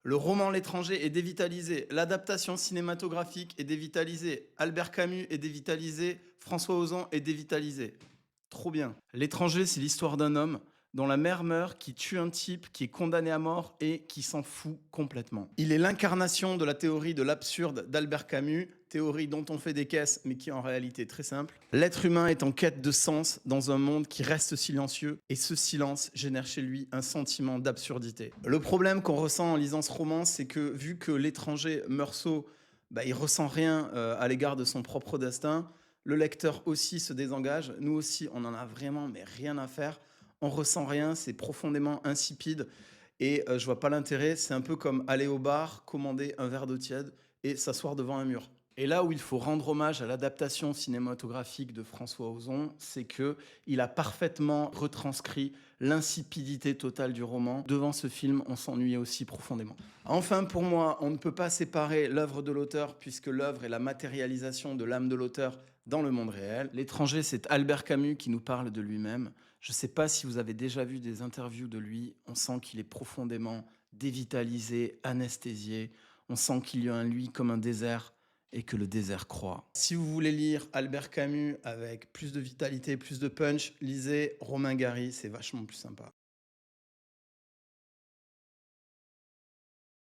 Le roman L'étranger est dévitalisé, l'adaptation cinématographique est dévitalisée, Albert Camus est dévitalisé, François Ozon est dévitalisé. Trop bien. L'étranger, c'est l'histoire d'un homme dont la mère meurt, qui tue un type, qui est condamné à mort et qui s'en fout complètement. Il est l'incarnation de la théorie de l'absurde d'Albert Camus, théorie dont on fait des caisses, mais qui est en réalité très simple. L'être humain est en quête de sens dans un monde qui reste silencieux, et ce silence génère chez lui un sentiment d'absurdité. Le problème qu'on ressent en lisant ce roman, c'est que vu que l'étranger Meursault, il ressent rien à l'égard de son propre destin, le lecteur aussi se désengage. Nous aussi, on en a vraiment mais rien à faire. On ressent rien, c'est profondément insipide et je vois pas l'intérêt. C'est un peu comme aller au bar, commander un verre d'eau tiède et s'asseoir devant un mur. Et là où il faut rendre hommage à l'adaptation cinématographique de François Ozon, c'est que il a parfaitement retranscrit l'insipidité totale du roman. Devant ce film, on s'ennuyait aussi profondément. Enfin, pour moi, on ne peut pas séparer l'œuvre de l'auteur puisque l'œuvre est la matérialisation de l'âme de l'auteur dans le monde réel. L'étranger, c'est Albert Camus qui nous parle de lui-même. Je ne sais pas si vous avez déjà vu des interviews de lui. On sent qu'il est profondément dévitalisé, anesthésié. On sent qu'il y a un lui comme un désert et que le désert croît. Si vous voulez lire Albert Camus avec plus de vitalité, plus de punch, lisez Romain Gary, c'est vachement plus sympa.